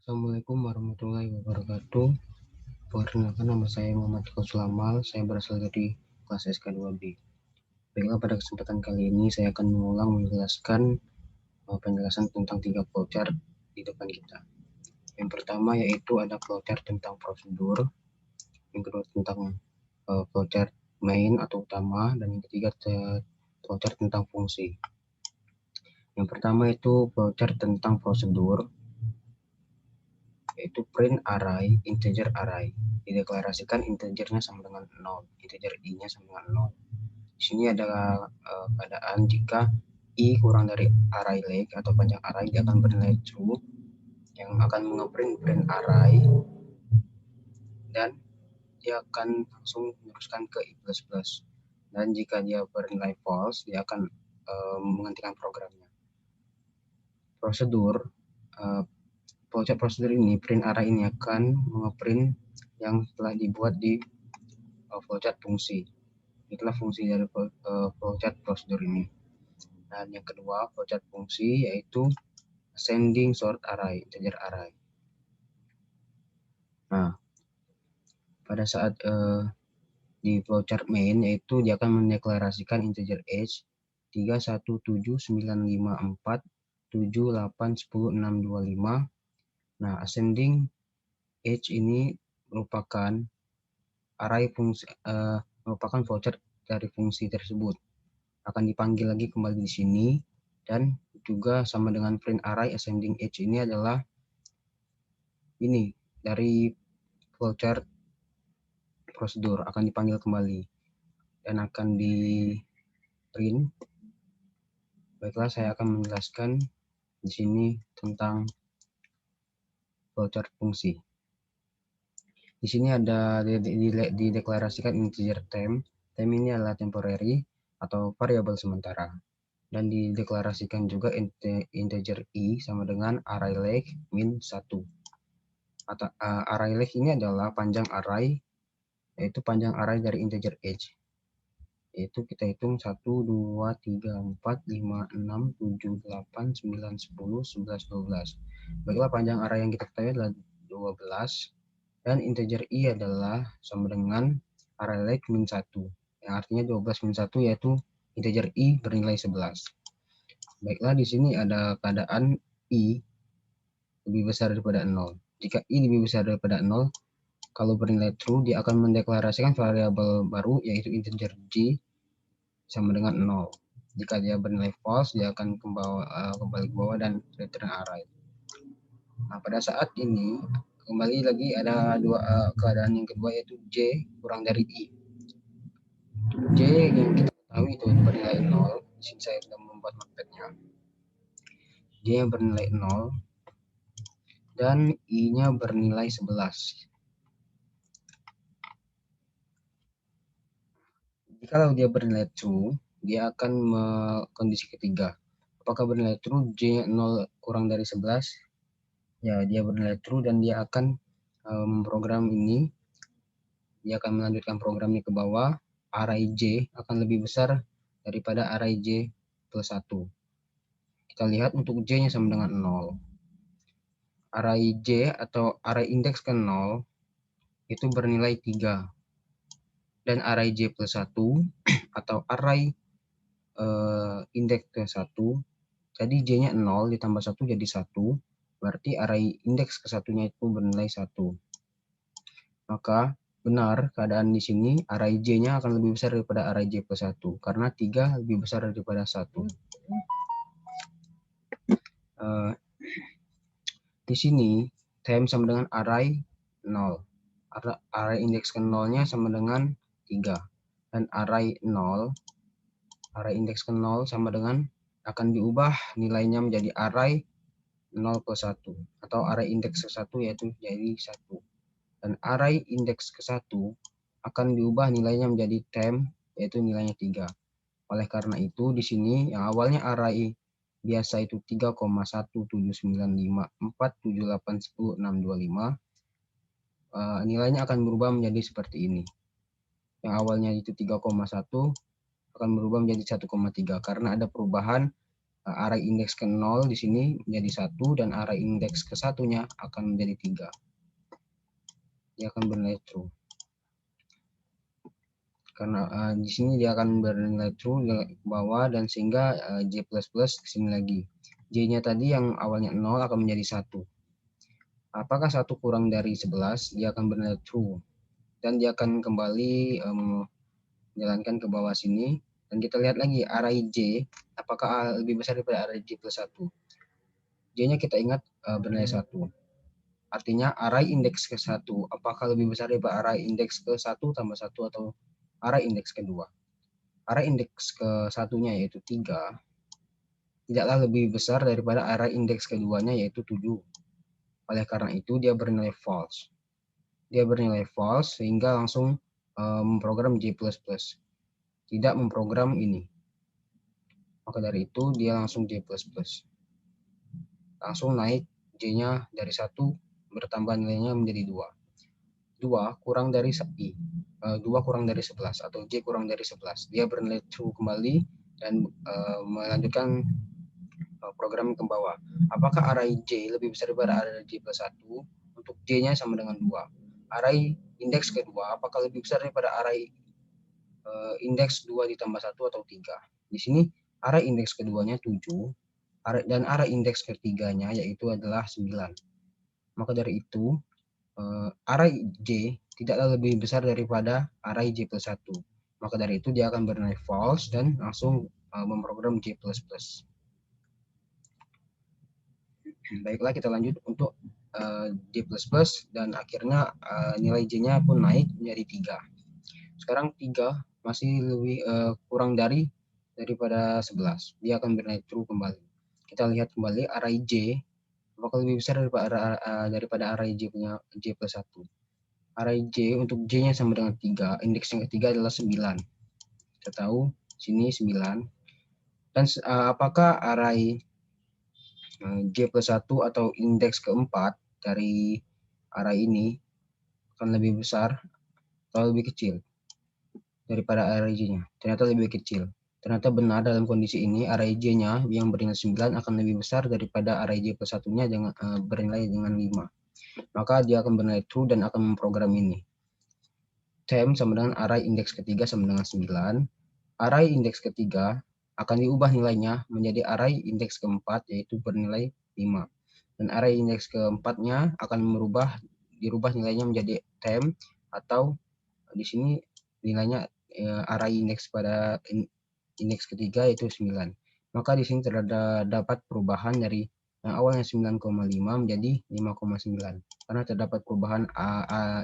Assalamualaikum warahmatullahi wabarakatuh. Perkenalkan, nama saya Muhammad Kausulamal. Saya berasal dari kelas SK2B. Baiklah, pada kesempatan kali ini saya akan mengulang menjelaskan penjelasan tentang 3 flowchart di depan kita. Yang pertama yaitu ada flowchart tentang prosedur, yang kedua tentang flowchart main atau utama, dan yang ketiga flowchart tentang fungsi. Yang pertama itu flowchart tentang prosedur, yaitu print array, integer array. Dideklarasikan integernya sama dengan 0, integer i-nya sama dengan 0. Di sini ada keadaan jika i kurang dari array leg atau panjang array, dia akan bernilai true, yang akan mengeprint print array, dan dia akan langsung meneruskan ke i++. Dan jika dia bernilai false, dia akan menghentikan programnya. Flowchart prosedur ini, print array ini akan mengeprint yang telah dibuat di flowchart fungsi. Itulah fungsi dari flowchart prosedur ini. Dan yang kedua, flowchart fungsi yaitu ascending sort array, integer array. Nah, pada saat di flowchart main, yaitu dia akan mendeklarasikan integer age 3, 1, 7, 9, 5, 4, 7, 8, 10, 6, 2, 5. Nah, ascending age ini merupakan array fungsi, merupakan flowchart dari fungsi tersebut. Akan dipanggil lagi kembali di sini, dan juga sama dengan print array ascending age ini adalah ini dari flowchart prosedur, akan dipanggil kembali dan akan di print. Baiklah, saya akan menjelaskan di sini tentang flowchart fungsi. Di sini ada dideklarasikan integer temp. Temp ini adalah temporary atau variabel sementara. Dan dideklarasikan juga integer i sama dengan array leg min 1. Atau array leg ini adalah panjang array, yaitu panjang array dari integer age. Yaitu kita hitung 1, 2, 3, 4, 5, 6, 7, 8, 9, 10, 11, 12. Baiklah, panjang array yang kita ketahui adalah 12. Dan integer i adalah sama dengan array leg min 1. Yang artinya 12 min 1 yaitu integer i bernilai 11. Baiklah, di sini ada keadaan i lebih besar daripada 0. Jika i lebih besar daripada 0, kalau bernilai true, dia akan mendeklarasikan variabel baru yaitu integer j sama dengan 0. Jika dia bernilai false, dia akan kembali ke bawah dan return array. Nah, pada saat ini kembali lagi ada keadaan yang kedua, yaitu j kurang dari i. J yang kita ketahui itu bernilai 0. Di sini saya sudah membuat marketnya. J yang bernilai 0 dan i-nya bernilai 11. Jika dia bernilai true, dia akan kondisi ketiga. Apakah bernilai true? J 0 kurang dari 11. Ya, dia bernilai true dan dia akan memprogram ini. Dia akan melanjutkan programnya ke bawah. Array j akan lebih besar daripada array j plus 1. Kita lihat untuk j-nya sama dengan 0. Array j atau array indeks ke 0 itu bernilai 3. Dan array j plus 1 atau array indeks ke 1, jadi j-nya 0 ditambah 1 jadi 1, berarti array indeks ke 1-nya itu bernilai 1. Maka benar keadaan di sini array j-nya akan lebih besar daripada array j plus 1, karena 3 lebih besar daripada 1. Di sini temp sama dengan array 0. Array indeks ke 0-nya sama dengan 3. Dan array 0, array indeks ke 0 sama dengan, akan diubah nilainya menjadi array 0 plus 1. Atau array indeks ke 1 yaitu jadi 1. Dan array indeks ke 1 akan diubah nilainya menjadi temp yaitu nilainya 3. Oleh karena itu di sini yang awalnya array biasa itu 3,17954781065, nilainya akan berubah menjadi seperti ini. Yang awalnya itu 3,1 akan berubah menjadi 1,3 karena ada perubahan array indeks ke 0 di sini menjadi 1 dan array indeks ke satunya akan menjadi 3. Dia akan bernilai true. Karena di sini dia akan bernilai true ke bawah dan sehingga J++ ke sini lagi. J-nya tadi yang awalnya 0 akan menjadi 1. Apakah 1 kurang dari 11? Dia akan bernilai true. Dan dia akan kembali menjalankan ke bawah sini. Dan kita lihat lagi array J, apakah lebih besar daripada array J+1? J-nya kita ingat bernilai 1. Artinya array indeks ke 1, apakah lebih besar daripada array indeks ke 1 tambah 1 atau array indeks kedua? Array indeks ke satunya yaitu 3, tidaklah lebih besar daripada array indeks keduanya yaitu 7. Oleh karena itu dia bernilai false. Dia bernilai false sehingga langsung memprogram J++. Tidak memprogram ini. Maka dari itu dia langsung J++. Langsung naik J-nya dari 1 bertambah nilainya menjadi 2. 2 kurang dari 2 kurang dari 11 atau J kurang dari 11. Dia bernilai true kembali dan melanjutkan program ke bawah. Apakah array J lebih besar daripada array J+1? Untuk J-nya sama dengan 2. Array indeks kedua apakah lebih besar daripada array indeks 2 ditambah 1 atau 3? Di sini array indeks keduanya 7 dan array indeks ketiganya yaitu adalah 9. Maka dari itu array J tidaklah lebih besar daripada array J+1. Maka dari itu dia akan bernilai false dan langsung memprogram J++. Baiklah, kita lanjut untuk J++ dan akhirnya nilai J-nya pun naik menjadi 3. Sekarang 3 masih lebih kurang daripada 11. Dia akan bernilai true kembali. Kita lihat kembali array J apakah lebih besar daripada array J punya J+1. Array J untuk J-nya sama dengan 3, indeks yang ketiga adalah 9. Kita tahu sini 9. Dan apakah array J+1 atau indeks keempat dari array ini akan lebih besar atau lebih kecil daripada array J-nya? Ternyata lebih kecil. Ternyata benar dalam kondisi ini array J-nya yang bernilai 9 akan lebih besar daripada array J+1-nya dengan bernilai dengan 5. Maka dia akan bernilai true dan akan memprogram ini. Temp sama dengan array indeks ketiga sama dengan 9. Array indeks ketiga akan diubah nilainya menjadi array indeks keempat yaitu bernilai 5. Dan array indeks keempatnya akan dirubah nilainya menjadi temp atau di sini nilainya array indeks pada indeks ketiga yaitu 9. Maka di sini terdapat perubahan dari yang awalnya 9,5 menjadi 5,9. Karena terdapat perubahan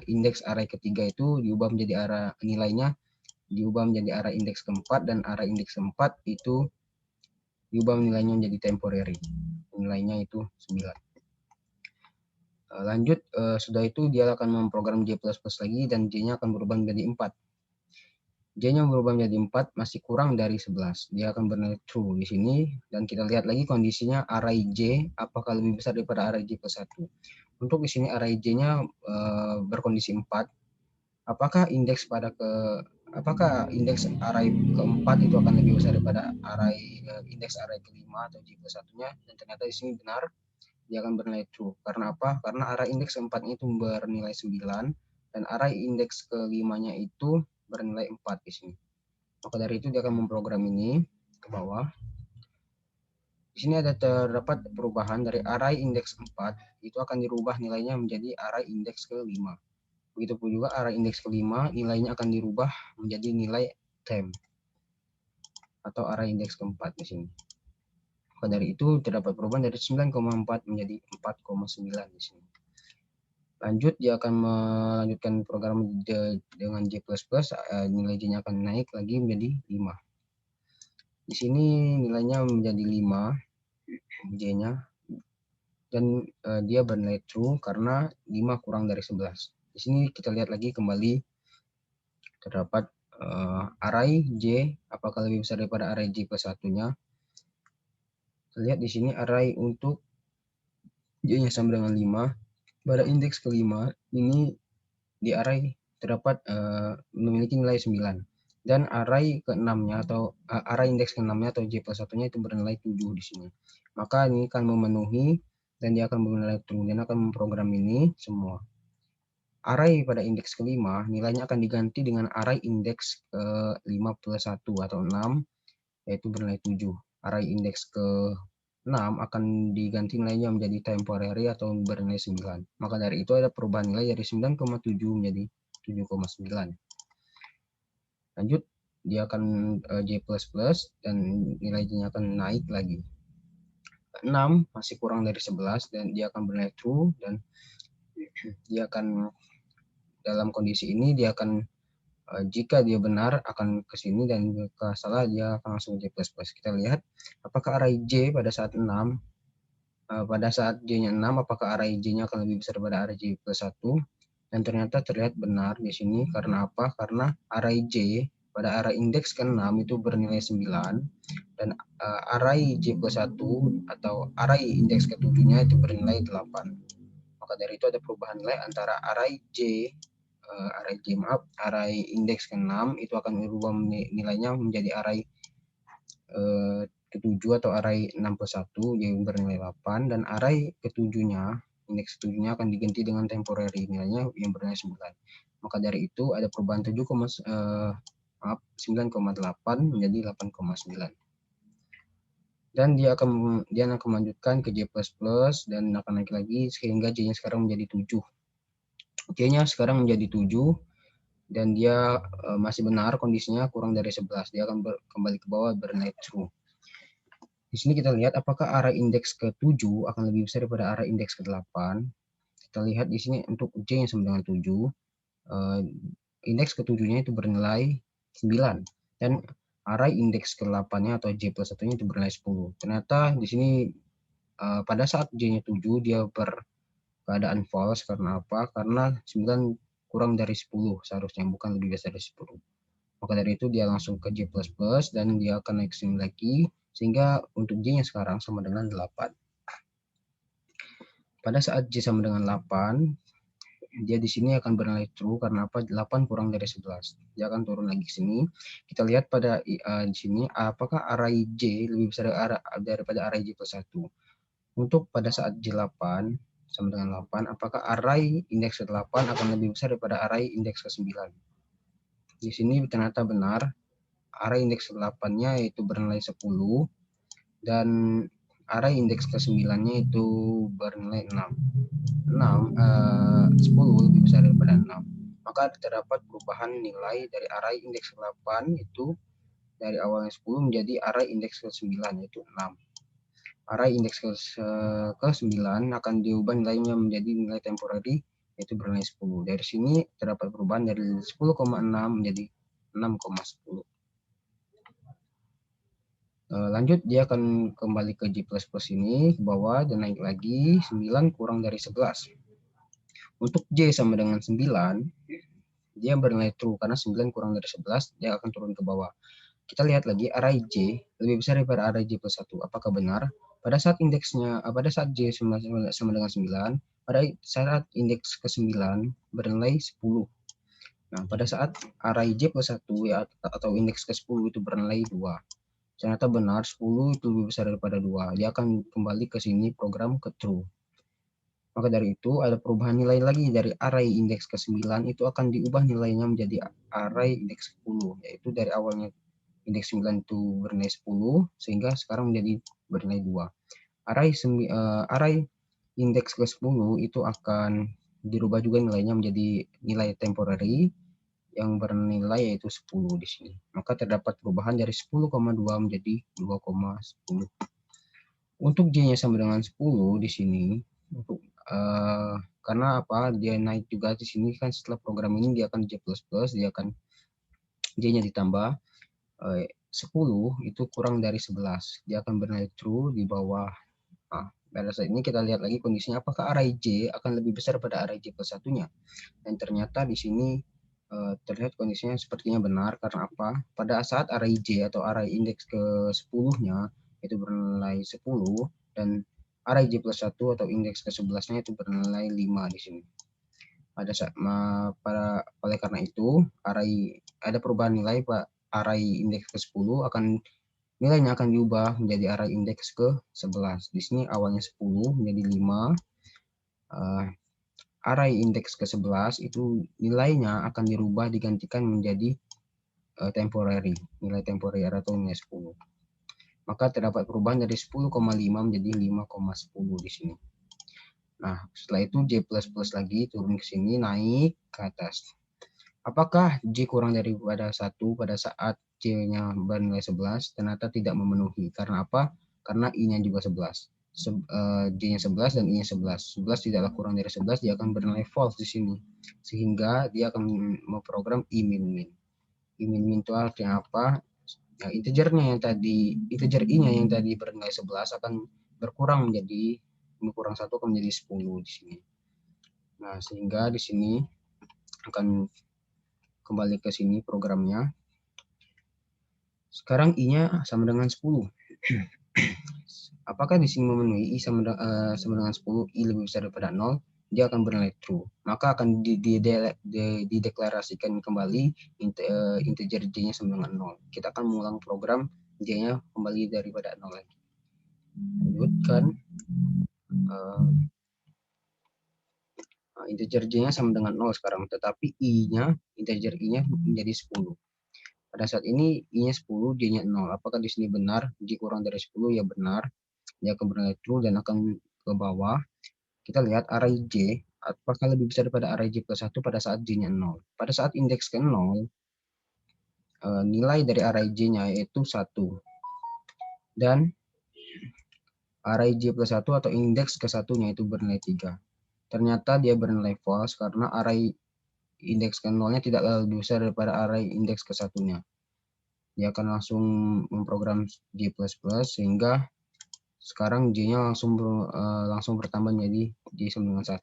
indeks array ketiga itu diubah menjadi nilainya diubah menjadi array indeks keempat dan array indeks keempat itu diubah nilainya menjadi temporary. Nilainya itu 9. Lanjut, sudah itu dia akan memprogram J++ lagi dan J-nya akan berubah menjadi 4. J-nya berubah menjadi 4 masih kurang dari 11. Dia akan bernilai true di sini dan kita lihat lagi kondisinya array J apakah lebih besar daripada array J+1. Untuk di sini array J-nya berkondisi 4. Apakah indeks array keempat itu akan lebih besar daripada indeks array kelima atau J+1-nya? Dan ternyata di sini benar, dia akan bernilai true. Karena apa? Karena array indeks keempatnya itu bernilai 9 dan array indeks kelimanya itu bernilai 4 di sini. Maka dari itu dia akan memprogram ini ke bawah. Di sini terdapat perubahan dari array indeks 4 itu akan dirubah nilainya menjadi array indeks ke-5. Begitupun juga array indeks ke-5 nilainya akan dirubah menjadi nilai temp atau array indeks ke-4 di sini. Maka dari itu terdapat perubahan dari 9,4 menjadi 4,9 di sini. Lanjut, dia akan melanjutkan program dengan J++, nilai J-nya akan naik lagi menjadi 5. Di sini nilainya menjadi 5 J-nya dan dia bernilai true karena 5 kurang dari 11. Di sini kita lihat lagi kembali terdapat array J apakah lebih besar daripada array J+1-nya. Lihat di sini array untuk J-nya sama dengan 5. Pada indeks kelima ini di array terdapat memiliki nilai 9. dan array ke-6-nya atau array indeks ke-6-nya atau J plus 1-nya itu bernilai 7 di sini. Maka ini akan memenuhi dan dia akan bernilai true dan akan memprogram ini semua. Array pada indeks ke-5 nilainya akan diganti dengan array indeks ke-5 plus 1 atau 6 yaitu bernilai 7. Array indeks ke-6 akan diganti nilainya menjadi temporary atau bernilai 9. Maka dari itu ada perubahan nilai dari 9,7 menjadi 7,9. Lanjut, dia akan J++ dan nilai J-nya akan naik lagi. 6 masih kurang dari 11 dan dia akan bernilai true dan dia akan dalam kondisi ini dia akan jika dia benar akan ke sini dan jika salah dia akan langsung J++. Kita lihat apakah array J pada saat 6 pada saat J-nya 6 apakah array J-nya akan lebih besar daripada array J plus 1 dan ternyata terlihat benar di sini. Karena apa? Karena array J pada array indeks ke-6 itu bernilai 9 dan array J plus 1 atau array indeks ke-7-nya itu bernilai 8. Maka dari itu ada perubahan nilai antara array array indeks ke-6 itu akan berubah nilainya menjadi array ke-7 atau array 6 plus 1 yang bernilai 8 dan array ke-7-nya indeks ke-7-nya akan diganti dengan temporary nilainya yang bernilai 9. Maka dari itu ada perubahan 9,8 menjadi 8,9. Dan dia akan melanjutkan ke J++ dan akan naik lagi sehingga J-nya sekarang menjadi 7. J-nya sekarang menjadi 7 dan dia masih benar kondisinya kurang dari 11. Dia akan kembali ke bawah bernilai true. Di sini kita lihat apakah array indeks ke-7 akan lebih besar daripada array indeks ke-8. Kita lihat di sini untuk J yang sama dengan 7, indeks ke-7-nya itu bernilai 9 dan array indeks ke-8-nya atau J plus 1-nya itu bernilai 10. Ternyata di sini pada saat J-nya 7 dia berkeadaan false. Karena apa? Karena 9 kurang dari 10 seharusnya, bukan lebih besar dari 10. Maka dari itu dia langsung ke J++ dan dia akan naik sini lagi sehingga untuk J-nya sekarang sama dengan 8. Pada saat J sama dengan 8, dia di sini akan bernilai true karena apa? 8 kurang dari 11. Dia akan turun lagi ke sini. Kita lihat pada di sini apakah array J lebih besar daripada array J plus 1. Untuk pada saat J8 sama dengan 8, apakah array indeks ke-8 akan lebih besar daripada array indeks ke-9? Di sini ternyata benar. Array indeks ke-8-nya itu bernilai 10 dan array indeks ke-9-nya itu bernilai 6. 10 lebih besar daripada 6. Maka terdapat perubahan nilai dari array indeks ke-8 itu dari awalnya 10 menjadi array indeks ke-9 yaitu 6. Array indeks ke-9 akan diubah nilainya menjadi nilai temporary yaitu bernilai 10. Dari sini terdapat perubahan dari 10,6 menjadi 6,10. Lanjut dia akan kembali ke J++ ini ke bawah dan naik lagi 9 kurang dari 11. Untuk J sama dengan 9 dia bernilai true karena 9 kurang dari 11 dia akan turun ke bawah. Kita lihat lagi array J lebih besar daripada array J plus 1. Apakah benar? Pada saat pada saat J sama dengan 9, pada saat indeks ke-9 bernilai 10. Nah, pada saat array J plus 1 ya, atau indeks ke-10 itu bernilai 2. Ternyata benar 10 itu lebih besar daripada 2. Dia akan kembali ke sini program ke true. Maka dari itu ada perubahan nilai lagi dari array indeks ke-9 itu akan diubah nilainya menjadi array indeks ke-10, yaitu dari awalnya indeks 9 itu bernilai 10 sehingga sekarang menjadi bernilai 2. Array indeks ke-10 itu akan dirubah juga nilainya menjadi nilai temporary yang bernilai yaitu 10 di sini. Maka terdapat perubahan dari 10,2 menjadi 2,10. Untuk J-nya sama dengan 10 di sini. Untuk karena apa? Dia naik juga di sini kan setelah program ini dia akan J++, dia akan J-nya ditambah 10 itu kurang dari 11. Dia akan bernilai true di bawah. Nah, pada saat ini kita lihat lagi kondisinya apakah array J akan lebih besar pada array J plus 1-nya. Dan ternyata di sini terlihat kondisinya sepertinya benar. Karena apa? Pada saat array J atau array indeks ke-10-nya itu bernilai 10 dan array J plus 1 atau indeks ke-11-nya itu bernilai 5 di sini. Oleh karena itu, ada perubahan nilai array indeks ke-10 nilainya akan diubah menjadi array indeks ke-11. Di sini awalnya 10 menjadi 5. Array indeks ke-11 itu nilainya akan dirubah digantikan menjadi temporary, nilai temporary atau nilai 10. Maka terdapat perubahan dari 10,5 menjadi 5,10 di sini. Nah, setelah itu J++ lagi turun ke sini, naik ke atas. Apakah J kurang daripada 1 pada saat J-nya bernilai 11? Ternyata tidak memenuhi. Karena apa? Karena I-nya juga 11. J-nya 11 dan I-nya 11. 11 tidaklah kurang dari 11, dia akan bernilai false di sini. Sehingga dia akan memprogram I-min. I-min itu artinya apa? Nah, integer I-nya yang tadi bernilai 11 akan berkurang menjadi kurang 1 akan menjadi 10 di sini. Nah, sehingga di sini akan kembali ke sini programnya. Sekarang I-nya sama dengan 10. Apakah di sini memenuhi I sama dengan 10, I lebih besar daripada 0, dia akan bernilai true. Maka akan dideklarasikan kembali integer J-nya sama dengan 0. Kita akan mengulang program J-nya kembali daripada 0 lagi. Lanjutkan. Integer J-nya sama dengan 0 sekarang, tetapi integer I-nya menjadi 10. Pada saat ini I-nya 10, J-nya 0. Apakah di sini benar? J kurang dari 10, ya benar. Dia akan bernilai true dan akan ke bawah. Kita lihat array J, apakah lebih besar daripada array J plus 1 pada saat J-nya 0. Pada saat indeks ke 0, nilai dari array J-nya yaitu 1. Dan array J plus 1 atau indeks ke 1-nya itu bernilai 3. Ternyata dia bernilai false karena array indeks ke 0-nya tidak lebih besar daripada array indeks ke 1-nya. Dia akan langsung memprogram J++ sehingga sekarang J-nya langsung bertambah menjadi J sama dengan 1.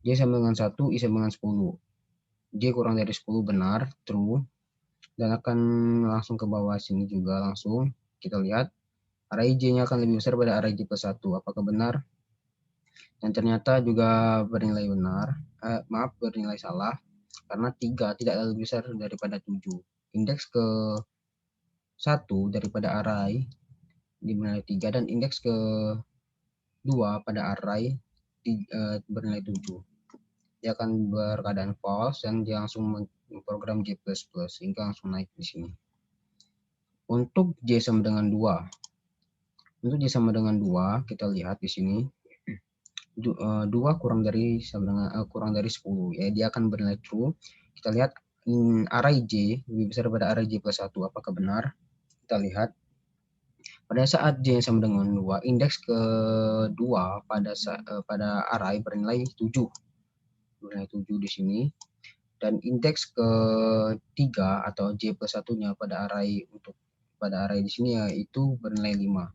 J sama dengan 1, I sama dengan 10. J kurang dari 10 benar, true. Dan akan langsung ke bawah sini juga langsung. Kita lihat array J-nya akan lebih besar pada array J plus 1. Apakah benar? Dan ternyata juga bernilai benar. Bernilai salah. Karena 3 tidak lebih besar daripada 7. Indeks ke 1 daripada array bernilai 3 dan indeks ke 2 pada array bernilai 7. Dia akan berkeadaan false dan dia langsung memprogram J++ sehingga langsung naik di sini. Untuk J sama dengan 2. Untuk J sama dengan 2, kita lihat di sini. 2 kurang dari 10, ya dia akan bernilai true. Kita lihat array J lebih besar daripada array J plus 1. Apakah benar? Kita lihat pada saat J sama dengan 2, indeks kedua pada array bernilai 7. Bernilai 7 di sini. Dan indeks ketiga atau J plus 1-nya pada array di sini yaitu bernilai 5.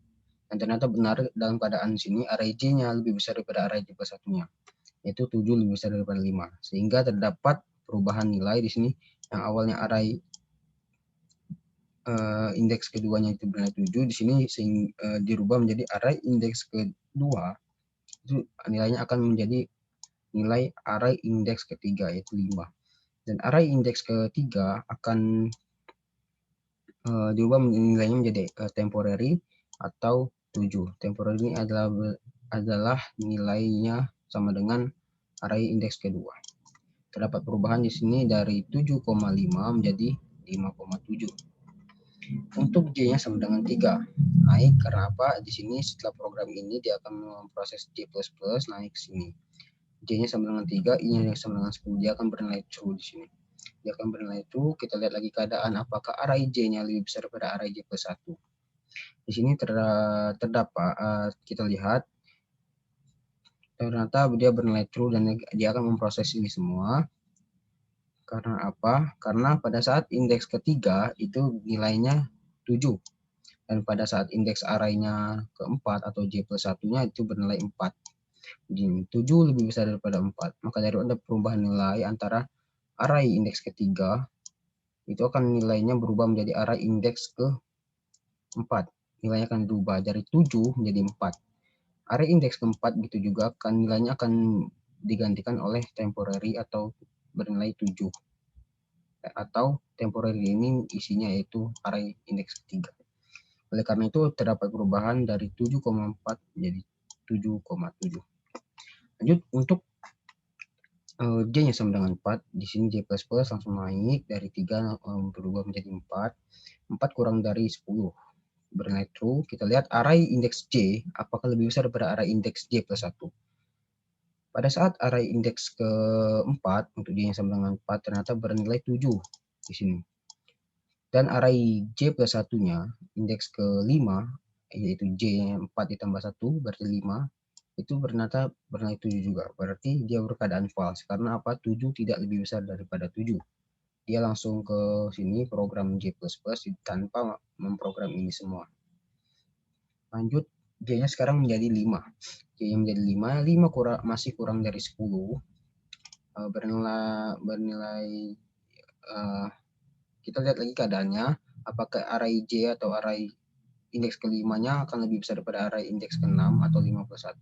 Dan ternyata benar dalam keadaan sini array J-nya lebih besar daripada array J plus 1-nya, yaitu 7 lebih besar daripada 5. Sehingga terdapat perubahan nilai di sini yang awalnya array indeks keduanya itu bernilai 7, di sini dirubah menjadi array indeks kedua itu nilainya akan menjadi nilai array indeks ketiga yaitu 5. Dan array indeks ketiga akan diubah nilainya menjadi temporary atau 7. Temporary ini adalah nilainya sama dengan array indeks kedua. Terdapat perubahan di sini dari 7,5 menjadi 5,7. Untuk J-nya sama dengan 3. Naik karena apa? Di sini setelah program ini dia akan memproses J++ naik ke sini. J-nya sama dengan 3, I-nya sama dengan 10. Dia akan bernilai true di sini. Dia akan bernilai true. Kita lihat lagi keadaan apakah array J-nya lebih besar daripada array J plus 1. Di sini terdapat kita lihat ternyata dia bernilai true dan dia akan memproses ini semua. Karena apa? Karena pada saat indeks ketiga itu nilainya 7. Dan pada saat indeks array-nya keempat atau J plus 1-nya itu bernilai 4. 7 lebih besar daripada 4. Maka dari ada perubahan nilai antara array indeks ketiga itu akan nilainya berubah menjadi array indeks ke-4. Nilainya akan berubah dari 7 menjadi 4. Array indeks ke-4 gitu juga nilainya akan digantikan oleh temporary atau bernilai 7. atau temporary ini isinya yaitu array indeks ketiga. Oleh karena itu terdapat perubahan dari 7,4 menjadi 7,7. Lanjut untuk J-nya sama dengan 4, di sini J++ langsung naik dari 3 berubah menjadi 4. 4 kurang dari 10 bernilai true. Kita lihat array indeks J apakah lebih besar daripada array indeks J plus 1. Pada saat array indeks keempat untuk J-nya sama dengan 4 ternyata bernilai 7 di sini. Dan array J plus 1-nya indeks ke-5 yaitu J 4 ditambah 1 berarti 5 itu ternyata bernilai 7 juga. Berarti dia berkeadaan false karena apa? 7 tidak lebih besar daripada 7. Dia langsung ke sini program J++ tanpa memprogram ini semua. Lanjut J-nya sekarang menjadi 5. J-nya menjadi 5 masih kurang dari 10. Bernilai kita lihat lagi keadaannya, apakah array J atau array indeks ke-5-nya akan lebih besar daripada array indeks ke-6 atau 5 plus 1.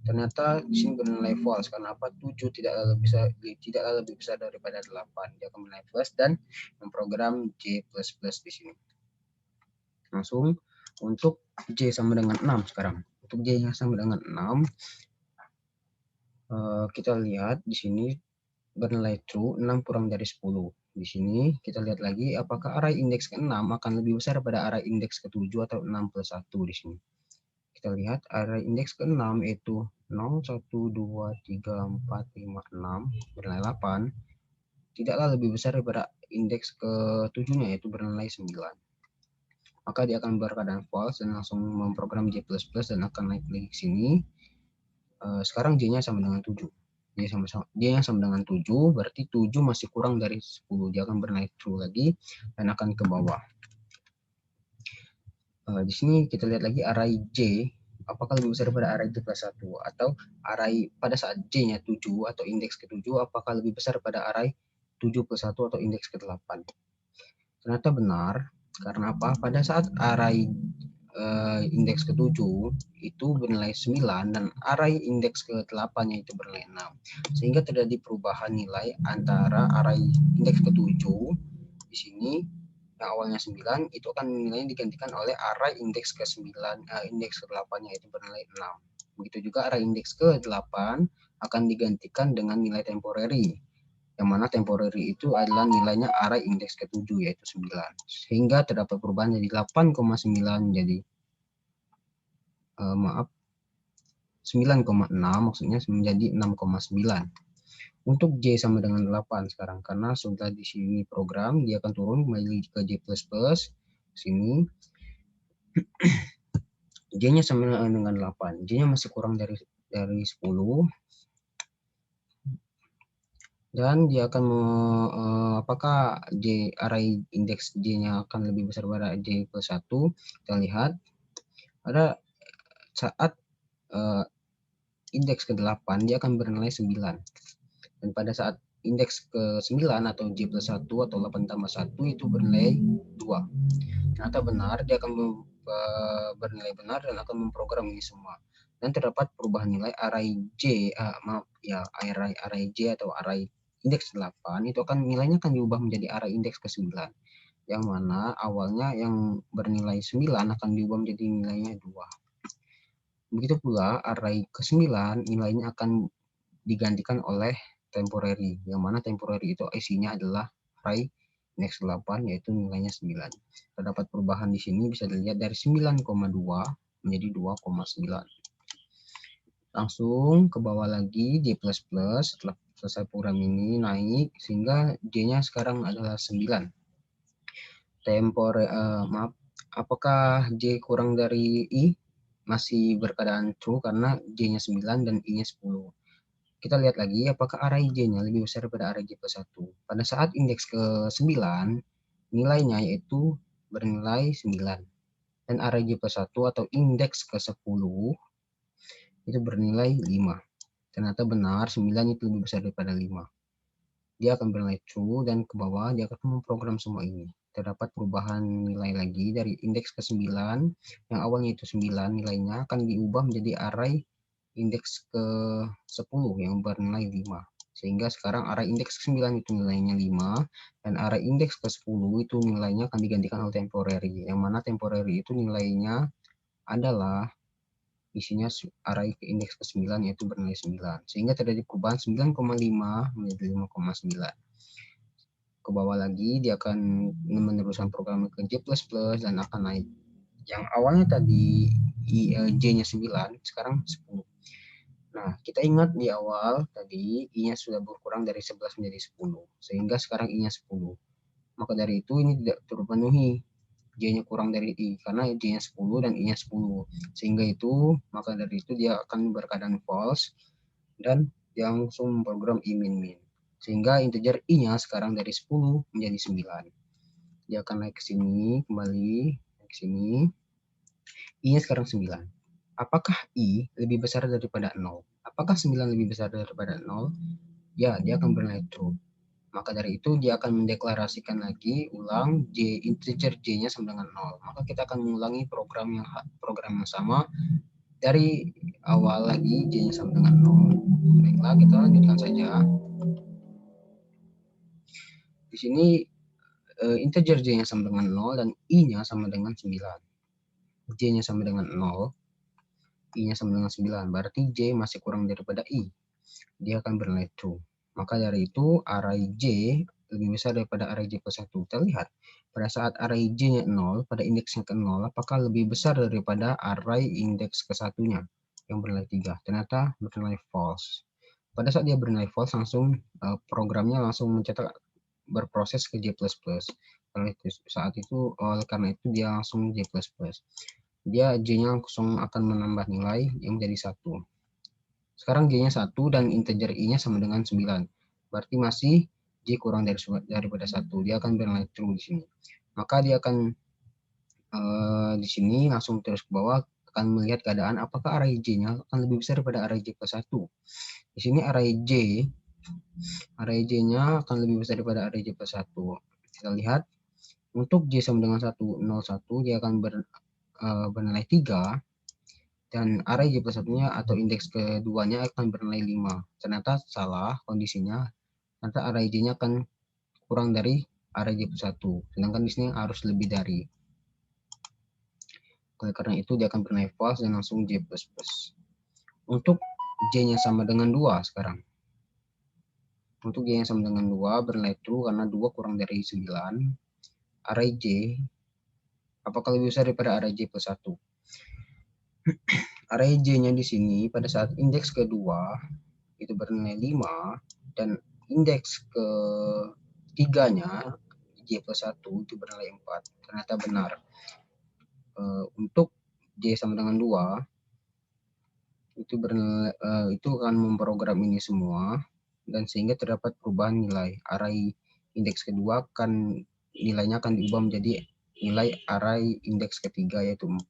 Ternyata di sini bernilai false karena apa? 7 tidaklah lebih besar daripada 8. Dia akan bernilai false dan memprogram J++ di sini. Langsung untuk J sama dengan 6 sekarang. Untuk J yang sama dengan 6 kita lihat di sini bernilai true 6 kurang dari 10. Di sini kita lihat lagi apakah array indeks ke-6 akan lebih besar pada array indeks ke-7 atau 6 plus 1 di sini. Kita lihat array indeks ke-6 yaitu 0, 1, 2, 3, 4, 5, 6 bernilai 8. Tidaklah lebih besar daripada indeks ke-7-nya yaitu bernilai 9. Maka dia akan berkeadaan false dan langsung memprogram J++ dan akan naik lagi ke sini. Sekarang J-nya sama dengan 7. J-nya sama dengan 7, berarti 7 masih kurang dari 10. Dia akan bernilai true lagi dan akan ke bawah. Di sini kita lihat lagi array J, apakah lebih besar daripada array J plus 1. Atau array pada saat J-nya 7 atau indeks ke-7, apakah lebih besar pada array 7 plus 1 atau indeks ke-8. Ternyata benar, karena apa? Pada saat array indeks ke-7 itu bernilai 9 dan array indeks ke-8-nya itu bernilai 6. Sehingga terjadi perubahan nilai antara array indeks ke-7 di sini yang awalnya 9 itu akan nilainya digantikan oleh array indeks ke-9 indeks ke-8-nya itu bernilai 6. Begitu juga array indeks ke-8 akan digantikan dengan nilai temporary, yang mana temporary itu adalah nilainya array indeks ke-7 yaitu 9. Sehingga terdapat perubahan jadi 8,9 jadi 9,6 maksudnya menjadi 6,9. Untuk J sama dengan 8 sekarang karena sudah di sini program dia akan turun kembali ke J++. Sini J-nya sama dengan 8. J-nya masih kurang dari 10. Dan dia akan apakah array indeks J-nya akan lebih besar pada J plus 1. Kita lihat pada saat indeks ke-8 dia akan bernilai 9. Dan pada saat indeks ke-9 atau J plus 1 atau 8 tambah 1 itu bernilai 2. Ternyata benar, dia akan bernilai benar dan akan memprogram ini semua. Dan terdapat perubahan nilai array J, array J atau array indeks 8 itu akan nilainya akan diubah menjadi array indeks ke-9. Yang mana awalnya yang bernilai 9 akan diubah menjadi nilainya 2. Begitu pula array ke-9 nilainya akan digantikan oleh temporary, yang mana temporary itu isinya adalah array indeks 8 yaitu nilainya 9. Terdapat perubahan di sini bisa dilihat dari 9,2 menjadi 2,9. Langsung ke bawah lagi J++ setelah selesai program ini naik sehingga J-nya sekarang adalah 9. Apakah J kurang dari I? Masih berkeadaan true karena J-nya 9 dan I-nya 10. Kita lihat lagi apakah array J-nya lebih besar daripada array J plus 1. Pada saat indeks ke-9 nilainya yaitu bernilai 9. Dan array J plus 1 atau indeks ke-10 itu bernilai 5. Ternyata benar 9 itu lebih besar daripada 5. Dia akan bernilai true dan ke bawah dia akan memprogram semua ini. Terdapat perubahan nilai lagi dari indeks ke-9 yang awalnya itu 9 nilainya akan diubah menjadi array indeks ke-10 yang bernilai 5. Sehingga sekarang array indeks ke-9 itu nilainya 5, dan array indeks ke-10 itu nilainya akan digantikan oleh temporary, yang mana temporary itu nilainya adalah isinya array ke indeks ke-9 yaitu bernilai 9. Sehingga terjadi perubahan 9,5 menjadi 5,9. Ke bawah lagi dia akan meneruskan program ke J++ dan akan naik. Yang awalnya tadi J-nya 9, sekarang 10. Nah, kita ingat di awal tadi I-nya sudah berkurang dari 11 menjadi 10, sehingga sekarang I-nya 10. Maka dari itu ini tidak terpenuhi. J-nya kurang dari I, karena J-nya 10 dan I-nya 10. Sehingga itu, maka dari itu dia akan berkeadaan false, dan dia langsung memprogram I min. Sehingga integer I-nya sekarang dari 10 menjadi 9. Dia akan naik ke sini, kembali, naik ke sini. I-nya sekarang 9. Apakah I lebih besar daripada 0? Apakah 9 lebih besar daripada 0? Ya, dia akan bernilai true. Maka dari itu dia akan mendeklarasikan lagi ulang integer J-nya sama dengan 0. Maka kita akan mengulangi program yang sama dari awal lagi J-nya sama dengan 0. Baiklah, kita lanjutkan saja. Di sini integer J-nya sama dengan 0 dan I-nya sama dengan 9. J-nya sama dengan 0, I-nya sama dengan 9. Berarti J masih kurang daripada I. Dia akan bernilai true. Maka dari itu array J lebih besar daripada array J plus 1. Kita lihat pada saat array J-nya 0, pada indeksnya ke 0, apakah lebih besar daripada array indeks ke satunya yang bernilai 3? Ternyata bernilai false. Pada saat dia bernilai false, langsung programnya langsung mencetak berproses ke J++. Saat itu, karena itu dia langsung J++. Dia J-nya langsung akan menambah nilai yang menjadi 1. Sekarang J-nya 1 dan integer I-nya sama dengan 9. Berarti masih J kurang daripada 1. Dia akan bernilai true di sini. Maka dia akan di sini langsung terus ke bawah, akan melihat keadaan apakah array J-nya akan lebih besar daripada array J plus 1. Di sini array J-nya akan lebih besar daripada array J plus 1. Kita lihat untuk J sama dengan 1, 0, 1, dia akan bernilai 3. Dan array J plus 1-nya atau indeks keduanya akan bernilai 5. Ternyata salah kondisinya. Ternyata array J-nya akan kurang dari array J plus 1. Sedangkan di sini harus lebih dari. Oleh karena itu dia akan bernilai false dan langsung J++. Untuk J-nya sama dengan 2 sekarang. Untuk J-nya sama dengan 2 bernilai true karena 2 kurang dari 9. Array J apakah lebih besar daripada array J plus 1? Array J-nya di sini pada saat indeks kedua itu bernilai 5 dan indeks ketiganya J plus 1 itu bernilai 4. Ternyata benar. Untuk J sama dengan 2 itu bernilai, itu akan memprogram ini semua dan sehingga terdapat perubahan nilai. Array indeks kedua akan nilainya akan diubah menjadi nilai array indeks ketiga yaitu 4.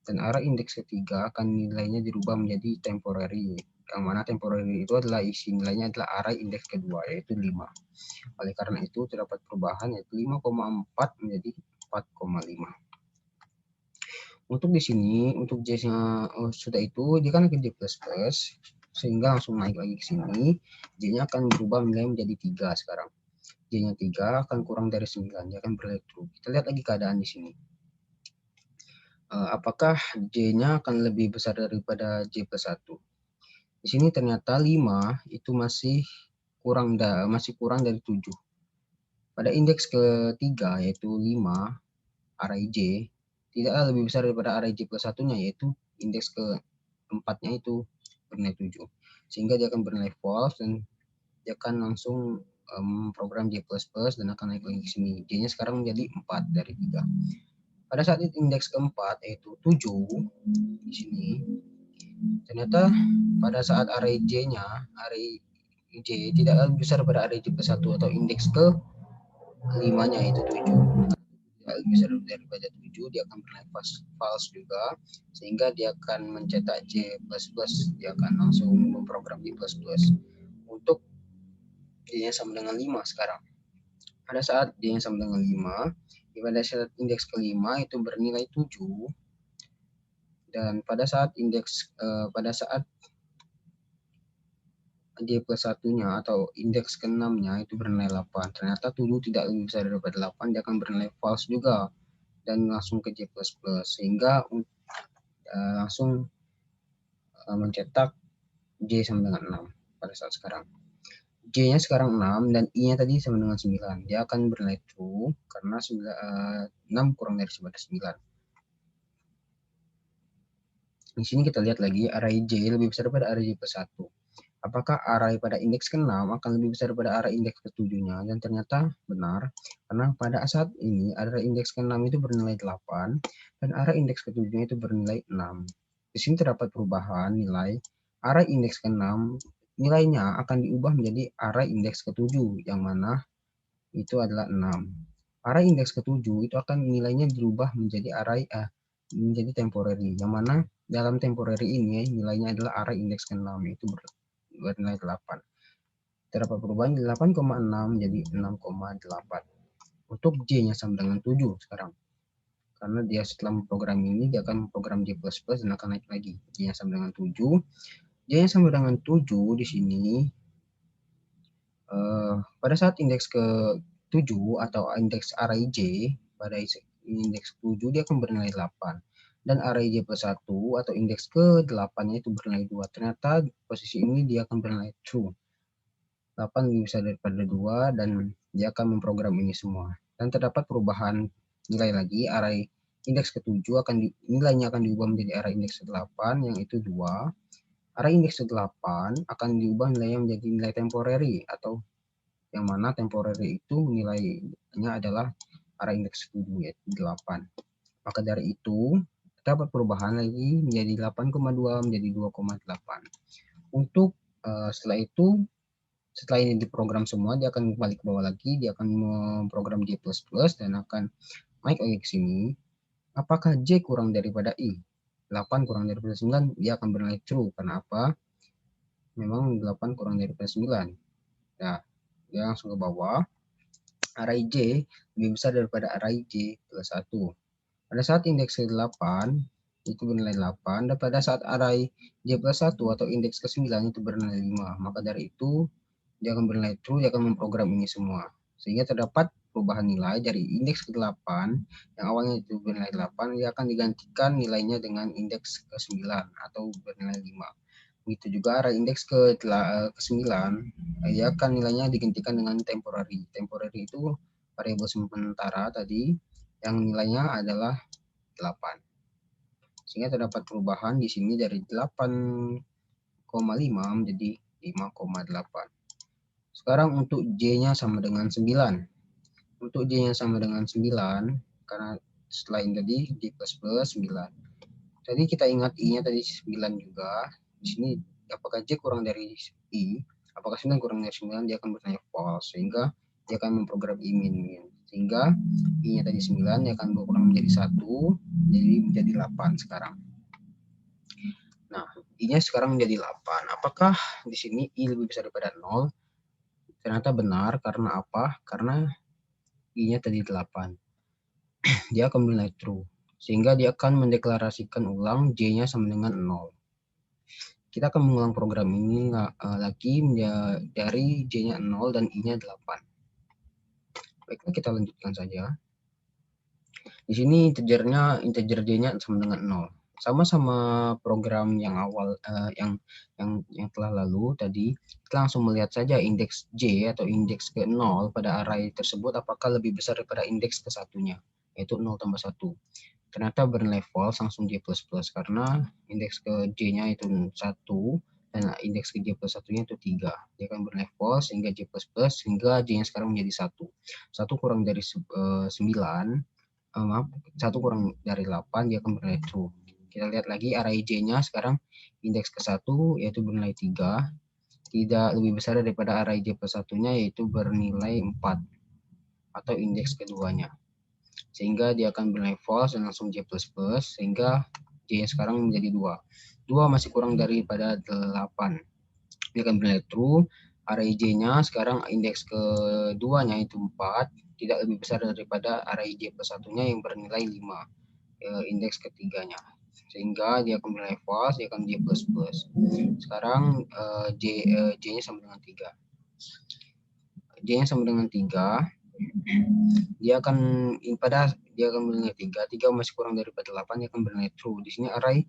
Dan array indeks ketiga akan nilainya dirubah menjadi temporary, yang mana temporary itu adalah isi nilainya adalah array indeks kedua yaitu 5. Oleh karena itu terdapat perubahan yaitu 5,4 menjadi 4,5. Untuk di sini untuk J-nya sudah itu dia kan ke J++, sehingga langsung naik lagi ke sini. J-nya akan berubah menjadi 3 sekarang. J-nya 3 akan kurang dari 9, dia akan bernilai true. Kita lihat lagi keadaan di sini. Apakah J-nya akan lebih besar daripada J plus 1? Di sini ternyata 5 itu masih kurang dari 7. Pada indeks ketiga yaitu 5, array J tidaklah lebih besar daripada array J plus 1-nya, yaitu indeks keempatnya itu bernilai 7. Sehingga dia akan bernilai false dan dia akan langsung program J++ dan akan naik lagi ke sini. J-nya sekarang menjadi 4 dari 3. Pada saat indeks keempat yaitu 7 di sini, ternyata pada saat array J tidak lebih besar pada array J plus 1 atau indeks ke 5-nya yaitu 7. Tidak lebih besar daripada 7, dia akan bernilai false juga, sehingga dia akan mencetak J++, dia akan langsung memprogram J++. Untuk J-nya sama dengan 5 sekarang. Pada saat J-nya sama dengan 5, pada saat indeks kelima itu bernilai 7, dan pada saat J plus satunya atau indeks ke-6-nya itu bernilai 8. Ternyata 7 tidak lebih besar daripada 8, dia akan bernilai false juga. Dan langsung ke J++. Sehingga langsung mencetak J sama dengan 6 pada saat sekarang. J-nya sekarang 6 dan I-nya tadi sama dengan 9. Dia akan bernilai true karena 6 kurang dari 9. Di sini kita lihat lagi array J lebih besar daripada array J plus 1. Apakah array pada indeks ke-6 akan lebih besar daripada array indeks ke-7-nya? Dan ternyata benar, karena pada saat ini array indeks ke-6 itu bernilai 8 dan array indeks ke-7-nya itu bernilai 6. Di sini terdapat perubahan nilai array indeks ke-6, nilainya akan diubah menjadi array indeks ke-7 yang mana itu adalah 6. Array indeks ke-7 itu akan nilainya dirubah menjadi menjadi temporary, yang mana dalam temporary ini nilainya adalah array indeks ke-6 yaitu bernilai 8. Terdapat perubahan 8,6 jadi 6,8. Untuk J-nya sama dengan 7 sekarang. Karena dia setelah memprogram ini dia akan program J++ dan akan naik lagi. J-nya sama dengan 7. J-nya sama dengan 7 di sini pada saat indeks ke-7 atau indeks array J pada indeks 7 dia akan bernilai 8. Dan array J plus 1 atau indeks ke-8-nya itu bernilai 2. Ternyata posisi ini dia akan bernilai true. 8 lebih besar daripada 2 dan dia akan memprogram ini semua. Dan terdapat perubahan nilai lagi, array indeks ke-7 nilainya akan diubah menjadi array indeks ke-8 yang itu 2. Array indeks ke-8 akan diubah nilainya menjadi nilai temporary atau yang mana temporary itu nilainya adalah array indeks ke-7 yaitu 8. Maka dari itu terdapat perubahan lagi menjadi 8,2 menjadi 2,8. Untuk setelah ini diprogram semua, dia akan kembali ke bawah lagi, dia akan memprogram J++ dan akan naik lagi ke sini. Apakah J kurang daripada I? 8 kurang daripada 9, dia akan bernilai true. Karena apa? Memang 8 kurang daripada 9. Nah, dia langsung ke bawah. Array J lebih besar daripada array J plus 1. Pada saat indeks ke-8, itu bernilai 8. Dan pada saat array J plus 1 atau indeks ke-9 itu bernilai 5. Maka dari itu, dia akan bernilai true, dia akan memprogram ini semua. Sehingga terdapat perubahan nilai dari indeks ke-8, yang awalnya itu bernilai 8, dia akan digantikan nilainya dengan indeks ke-9 atau bernilai 5. Begitu juga array indeks ke-9, dia akan nilainya digantikan dengan temporary. Temporary itu variabel sementara tadi, yang nilainya adalah 8. Sehingga terdapat perubahan di sini dari 8,5 menjadi 5,8. Sekarang untuk J-nya sama dengan 9. Untuk J-nya sama dengan 9, karena setelah ini tadi J plus 9. Jadi kita ingat I-nya tadi 9 juga. Di sini apakah J kurang dari I? Apakah 9 kurang dari 9? Dia akan bertanya false. Sehingga dia akan memprogram I min. Sehingga I-nya tadi 9, dia akan berkurang menjadi 1. Jadi menjadi 8 sekarang. Nah, I-nya sekarang menjadi 8. Apakah di sini I lebih besar daripada 0? Ternyata benar. Karena apa? Karena I-nya tadi 8. Dia akan bernilai true. Sehingga dia akan mendeklarasikan ulang J-nya sama dengan 0. Kita akan mengulang program ini lagi dari J-nya 0 dan I-nya 8. Baiklah, kita lanjutkan saja. Di sini integer J-nya sama dengan 0. Sama-sama program yang awal yang telah lalu tadi, kita langsung melihat saja indeks J atau indeks ke-0 pada array tersebut apakah lebih besar daripada indeks ke-1-nya, yaitu 0 tambah 1. Ternyata bernilai false, langsung J++ karena indeks ke J-nya itu 1 dan indeks ke J plus 1-nya itu 3. Dia akan bernilai false sehingga J++ sehingga J-nya sekarang menjadi 1. 1 kurang dari 9, 1 kurang dari 8, dia akan bernilai true. Kita lihat lagi array J-nya sekarang indeks ke-1 yaitu bernilai 3. Tidak lebih besar daripada array J plus 1-nya yaitu bernilai 4 atau indeks keduanya. Sehingga dia akan bernilai false dan langsung J++, sehingga J sekarang menjadi 2. 2 masih kurang daripada 8. Dia akan bernilai true. Array J-nya sekarang indeks keduanya itu 4, tidak lebih besar daripada array J plus 1-nya yang bernilai 5, indeks ketiganya. sehingga dia akan bernilai false, dia akan J++. Sekarang J-nya sama dengan 3. J-nya sama dengan 3, dia akan bernilai 3, 3 masih kurang daripada 8, dia akan bernilai true. Di sini array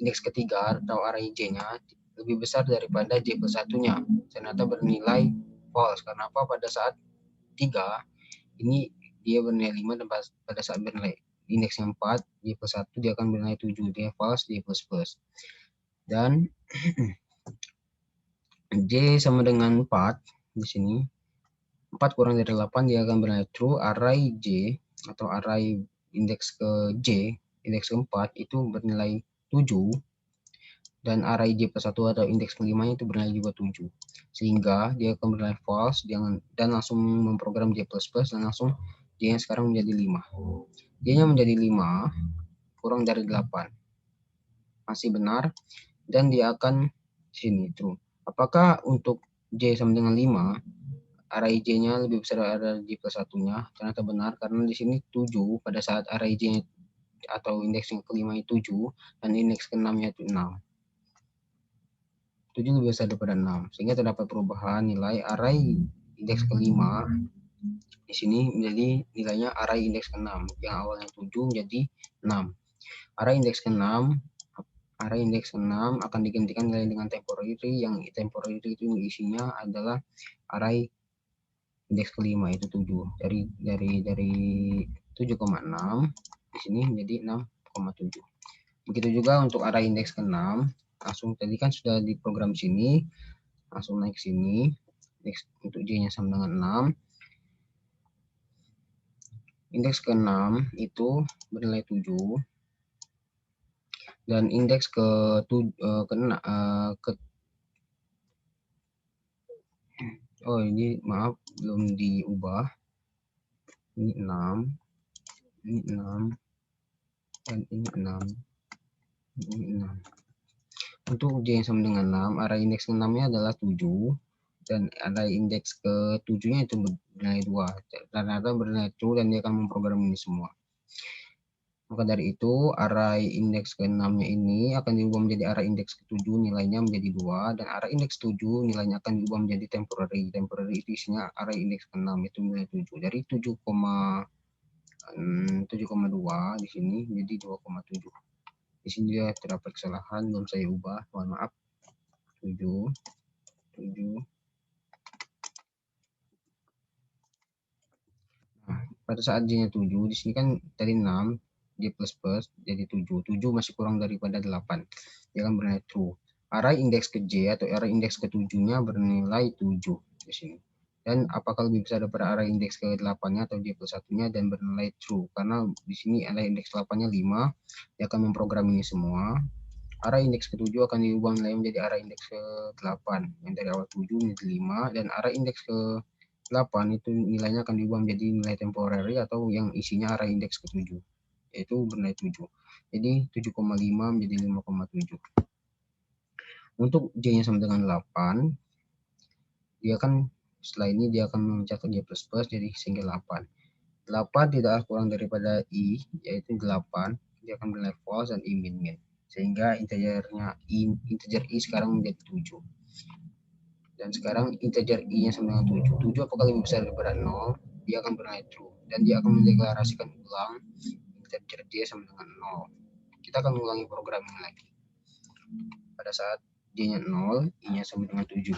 indeks ketiga atau array J-nya lebih besar daripada J plus satunya, ternyata bernilai false. Karena apa? Pada saat 3 ini dia bernilai 5, dan pada saat bernilai indeksnya 4, J plus 1, dia akan bernilai 7, dia false, J plus plus. Dan J sama dengan 4 di sini. 4 kurang dari 8, dia akan bernilai true. Array J atau array indeks ke J, indeks keempat itu bernilai 7, dan array J plus 1 atau indeks kelimanya itu bernilai juga 7. Sehingga dia akan bernilai false, dan langsung memprogram J++, dan langsung J-nya sekarang menjadi 5. J-nya menjadi 5 kurang dari 8. Masih benar, dan dia akan sini true. Apakah untuk J sama dengan 5, array J-nya lebih besar dari array J plus 1-nya? Ternyata benar, karena di sini 7 pada saat array J atau indeks yang kelima itu 7, dan indeks ke-6-nya itu 6. 7 lebih besar daripada 6, sehingga terdapat perubahan nilai array indeks kelima. Di sini menjadi nilainya array indeks ke-6, yang awalnya 7 menjadi 6. Array indeks ke-6 akan digantikan nilai dengan temporary, yang temporary itu isinya adalah array indeks kelima itu 7. Dari 7,6 di sini menjadi 6,7. Begitu juga untuk array indeks ke-6, langsung tadi kan sudah diprogram sini, langsung naik sini. Untuk J-nya sama dengan 6. Indeks ke-6 itu bernilai 7, dan indeks ini maaf belum diubah. Ini 6, ini 6, dan ini 6, ini 6. Untuk J yang sama dengan 6, array indeks ke-6-nya adalah 7, dan array indeks ke-7-nya itu bernilai 2. Ternyata bernilai true, dan dia akan memprogram ini semua. Maka dari itu, array indeks ke-6-nya ini akan diubah menjadi array indeks ke-7, nilainya menjadi 2, dan array indeks 7 nilainya akan diubah menjadi temporary. Temporary itu isinya array indeks ke-6 itu nilai 7. Dari 7,2 di sini menjadi 2,7. Di sini dia terdapat kesalahan, belum saya ubah, mohon maaf. 7. Nah, pada saat J-nya 7, di sini kan tadi 6, J++ jadi 7. 7 masih kurang daripada 8. Dia akan bernilai true. Array indeks ke J atau array indeks ke-7-nya bernilai 7 di sini. Dan apakah lebih besar daripada array indeks ke-8-nya atau J plus 1-nya, dan bernilai true. Karena di sini array indeks 8-nya 5, dia akan memprogram ini semua. Array indeks ke-7 akan diubah nilai menjadi array indeks ke-8, yang dari awal 7 menjadi 5, dan array indeks ke-8 itu nilainya akan diubah menjadi nilai temporary atau yang isinya array indeks ke-7, yaitu bernilai 7. Jadi 7,5 menjadi 5,7. Untuk J-nya sama dengan 8, dia kan setelah ini dia akan memencet ke J++, jadi sehingga 8. 8 tidak kurang daripada I, yaitu 8, dia akan bernilai false, dan I min. Sehingga integer I sekarang menjadi 7. Dan sekarang integer I-nya sama dengan 7. 7 apakah lebih besar daripada 0? Dia akan bernilai true. Dan dia akan mendeklarasikan ulang integer J sama dengan 0. Kita akan mengulangi program ini lagi. Pada saat J-nya 0, I-nya sama dengan 7.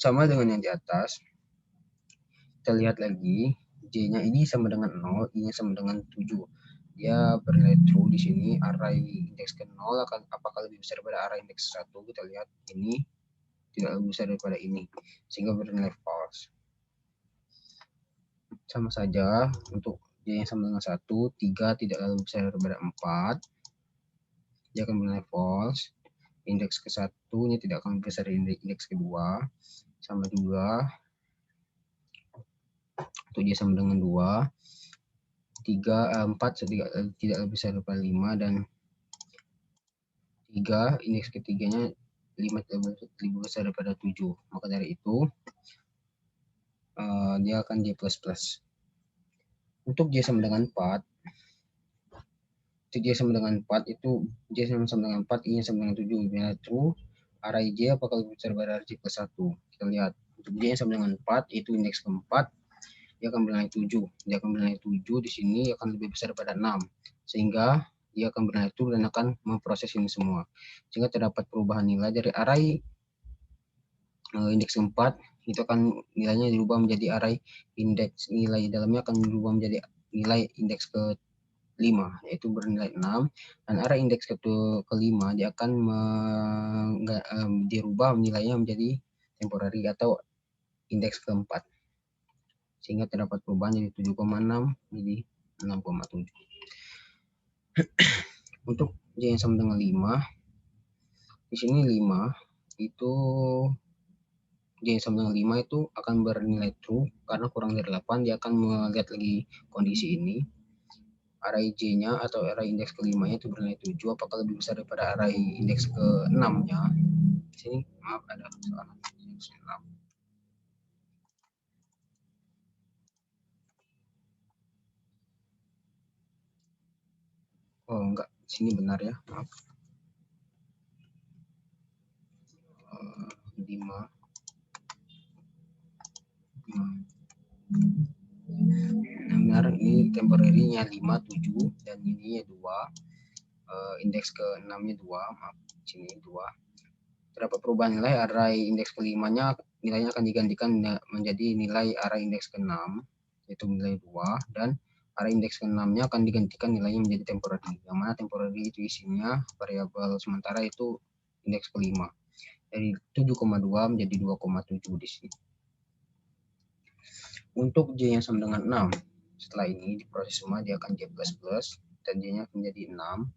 Sama dengan yang di atas. Kita lihat lagi, J-nya ini sama dengan 0, I-nya sama dengan 7. Dia bernilai true di sini. Array indeks ke 0 akan apakah lebih besar daripada array indeks 1? Kita lihat ini tidak lebih besar daripada ini, sehingga bernilai false. Sama saja untuk J yang sama dengan 1, 3 tidak lebih besar daripada 4, dia akan bernilai false. Indeks ke-1 nya tidak akan lebih besar dari indeks kedua. Sama juga untuk J sama dengan 2, 4 tidak lebih besar daripada 5, dan 3 indeks ketiganya 5 lebih besar daripada 7. Maka dari itu dia akan J++. Untuk J sama dengan 4, J sama dengan 4 itu J sama dengan 4, I-nya sama dengan 7. Bila true, array J apakah lebih besar pada J plus 1? Kita lihat. Untuk J sama dengan 4, itu indeks keempat, dia akan bernilai 7. Dia akan bernilai 7 di sini akan lebih besar pada 6. Sehingga dia akan bernilai true dan akan memproses ini semua. Sehingga terdapat perubahan nilai dari array indeks keempat, itu akan nilainya dirubah menjadi array indeks nilai dalamnya akan dirubah menjadi nilai indeks ke-5, yaitu bernilai 6, dan array indeks ke-5 dia akan dirubah nilainya menjadi temporary atau indeks ke-4, sehingga terdapat perubahan jadi 7,6 jadi 6,7. Untuk J yang sama dengan 5, di sini 5 itu J sama dengan 5 itu akan bernilai true karena kurang dari 8. Dia akan melihat lagi kondisi ini. Array J-nya atau array indeks ke-5-nya itu bernilai 7. Apakah lebih besar daripada array indeks ke-6-nya? Di sini maaf ada kesalahan. Oh enggak, sini benar ya, maaf. 5. Benar, ini temporary-nya 5, 7, dan ininya 2. Indeks ke-6-nya 2, maaf, sini 2. Terdapat perubahan nilai array indeks ke-5-nya, nilainya akan digantikan menjadi nilai array indeks ke-6, yaitu nilai 2, dan array indeks ke-6-nya akan digantikan nilainya menjadi temporary, yang mana temporary itu isinya variabel sementara itu indeks ke-5. Dari 7,2 menjadi 2,7 di sini. Untuk J yang sama dengan 6, setelah ini diproses semua dia akan J++, dan J-nya akan menjadi 6.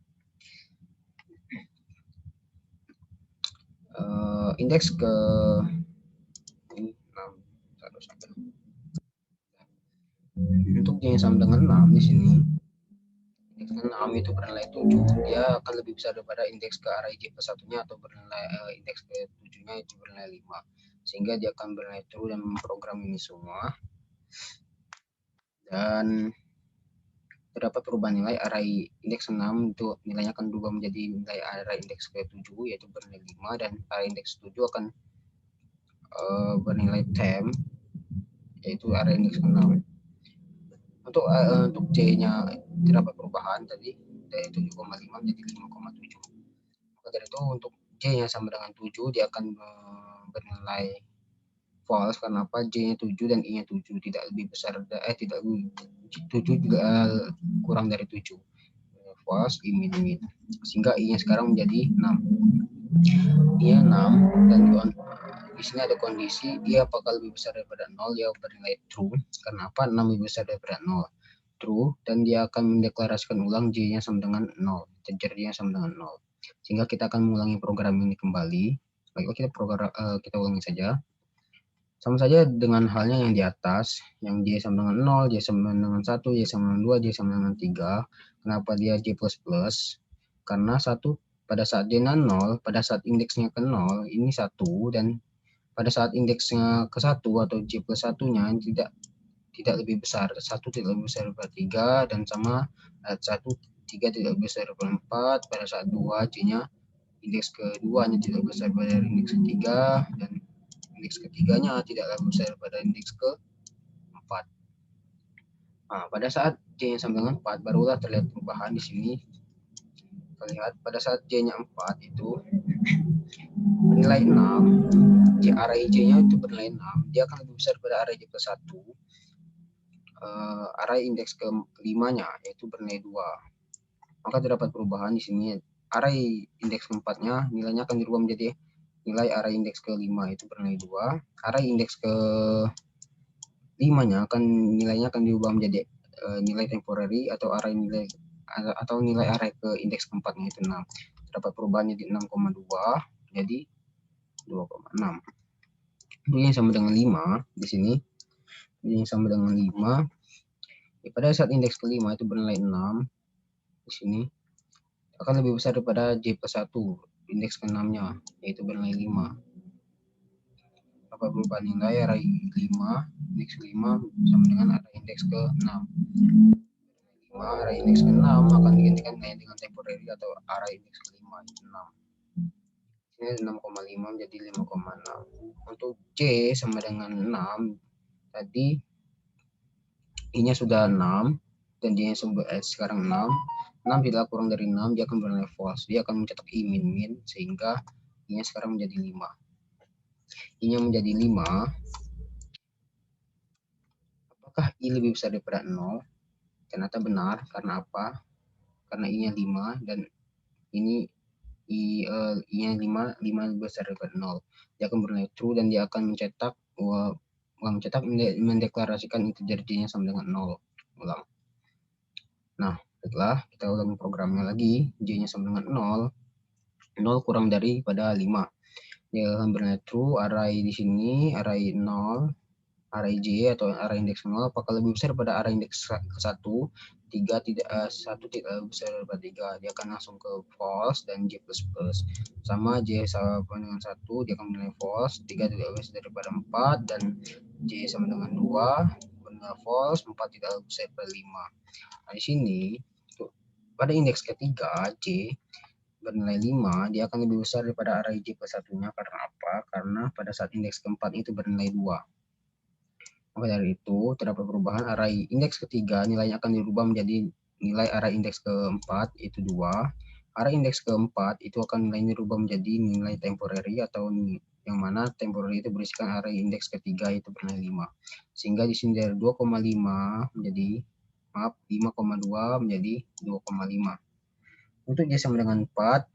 Indeks ke ini 6 harus ada. Untuk J yang sama dengan 6 di sini, indeks ke 6 itu bernilai 7, dia akan lebih besar daripada indeks ke array J plus 1-nya atau bernilai indeks ke 7-nya itu bernilai 5. Sehingga dia akan bernilai true dan memprogram ini semua. Dan terdapat perubahan nilai array indeks 6 itu nilainya akan berubah menjadi nilai array indeks ke-7 yaitu bernilai 5, dan array indeks 7 akan bernilai temp yaitu array indeks ke-6. Untuk J-nya terdapat perubahan tadi dari 7,5 menjadi 5,7. Maka dari itu untuk J-nya sama dengan 7 dia akan bernilai false. Kenapa? J-nya 7 dan I-nya 7 tidak lebih besar tidak 7 juga kurang dari 7. False, I-min. Sehingga I-nya sekarang menjadi 6. I-nya 6 dan di sini ada kondisi I apakah lebih besar daripada 0, dia bernilai true. Kenapa? 6 lebih besar daripada 0. True, dan dia akan mendeklarasikan ulang J-nya sama dengan 0. Integer J-nya sama dengan 0. Sehingga kita akan mengulangi program ini kembali. Baik, kita ulangi saja. Sama saja dengan halnya yang di atas, yang J sama dengan 0, J sama dengan 1, J sama dengan 2, J sama dengan 3. Kenapa dia J++? Karena 1 pada saat J-nya 0, pada saat indeksnya ke 0, ini 1, dan pada saat indeksnya ke 1 atau J plus 1-nya tidak lebih besar. 1 tidak lebih besar daripada 3, dan sama 1, 3 tidak lebih besar daripada 4. Pada saat 2, J-nya indeks ke-2-nya tidak lebih besar daripada indeks ke-3, dan indeks ke-3-nya tidak lebih besar daripada indeks ke-4. Nah, pada saat J-nya sama dengan 4, barulah terlihat perubahan di sini. Kita lihat pada saat J-nya 4 itu bernilai 6, array J-nya itu bernilai 6, dia akan lebih besar pada array J plus 1. Array indeks ke-5-nya yaitu bernilai 2. Maka terdapat perubahan di sini. Array indeks ke-4-nya nilainya akan dirubah menjadi nilai array indeks ke-5 itu bernilai 2. Array indeks ke-5-nya nilainya akan diubah menjadi nilai temporary atau nilai array ke indeks ke-4-nya itu 6. Terdapat perubahannya di 6,2 jadi 2,6. Ini sama dengan 5 di sini. Ini sama dengan 5. Pada saat indeks ke-5 itu bernilai 6 di sini akan lebih besar daripada J plus 1 indeks ke-6-nya yaitu bernilai 5. Apa perubahan nilai array 5 indeks ke-5 sama dengan array indeks ke-6. array indeks ke-6 akan digantikan dengan temporary atau array indeks ke-5 itu 6. Ini 6,5 menjadi 5,6. Untuk C sama dengan 6 tadi I-nya sudah 6 dan J-nya sekarang 6. 6 tidak kurang dari 6, dia akan bernilai false. Dia akan mencetak I min sehingga I-nya sekarang menjadi 5. I-nya menjadi 5. Apakah I lebih besar daripada 0? Ternyata benar. Karena apa? Karena I-nya 5 dan ini I-nya 5 lebih besar daripada 0. Dia akan bernilai true dan dia akan mendeklarasikan integer J-nya sama dengan 0. Ulang. Nah, setelah kita ulangi programnya lagi, J-nya sama dengan 0, 0 kurang daripada 5. Dia akan bernilai true, array di sini, array 0, array J atau array indeks 0, apakah lebih besar pada array indeks ke 1, 3 tidak, 1 tidak lebih besar daripada 3, dia akan langsung ke false dan J++. Sama J sama dengan 1, dia akan bernilai false, 3 tidak lebih besar daripada 4, dan J sama dengan 2, bernilai false, 4 tidak lebih besar daripada 5. Nah, di sini pada indeks ketiga J bernilai 5, dia akan lebih besar daripada array J plus satunya. Karena apa? Karena pada saat indeks keempat itu bernilai 2. Maka dari itu, terdapat perubahan array indeks ketiga, nilainya akan dirubah menjadi nilai array indeks keempat, itu 2. Array indeks keempat itu akan nilainya dirubah menjadi nilai temporary, atau yang mana temporary itu berisikan array indeks ketiga, itu bernilai 5. Sehingga di sini dari 2,5 menjadi 5,2 menjadi 2,5. Untuk J sama dengan 4,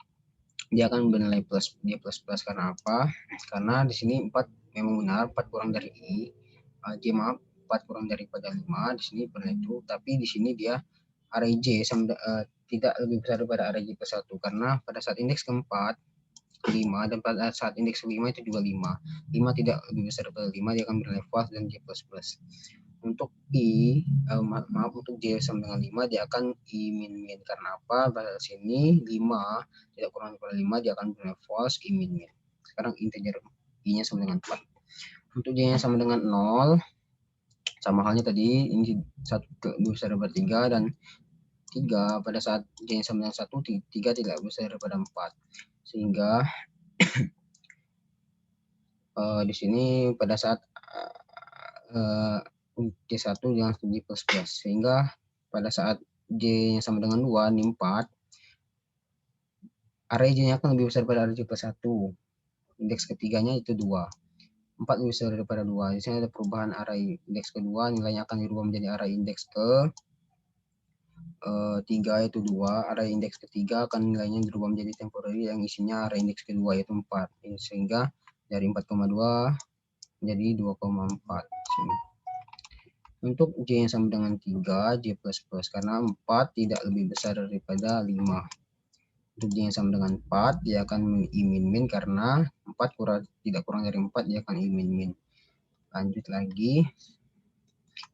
dia akan bernilai plus. Dia plus karena apa? Karena di sini 4 memang benar, 4 kurang dari I. J 4 kurang daripada 5, di sini bernilai true, tapi di sini dia array J tidak lebih besar daripada array J plus 1, karena pada saat indeks keempat 5 dan pada saat indeks kelima itu juga 5. 5 tidak lebih besar daripada 5, dia akan bernilai false dan J++. Untuk I, untuk J sama dengan 5, dia akan I min. Karena apa? Pada sini 5 tidak kurang daripada 5, dia akan bernilai false, I min. Sekarang integer I-nya sama dengan 4. Untuk J-nya sama dengan 0, sama halnya tadi, ini 1 lebih besar daripada 3, dan 3 pada saat J-nya sama dengan 1, 3 tidak besar daripada 4. Sehingga di sini pada saat J1 dengan J++, sehingga pada saat J-nya sama dengan 2, ini 4, array J-nya akan lebih besar pada array J plus 1. Indeks ketiganya itu 2. 4 lebih besar daripada 2. Di sini ada perubahan array indeks kedua, nilainya akan dirubah menjadi array indeks ke 3, yaitu 2. Array indeks ketiga akan nilainya dirubah menjadi temporary yang isinya array indeks kedua, yaitu 4. Sehingga dari 4,2 menjadi 2,4. Untuk J yang sama dengan 3, J++, karena 4 tidak lebih besar daripada 5. Untuk J yang sama dengan 4, dia akan I min karena 4 tidak kurang dari 4, dia akan I min. Lanjut lagi,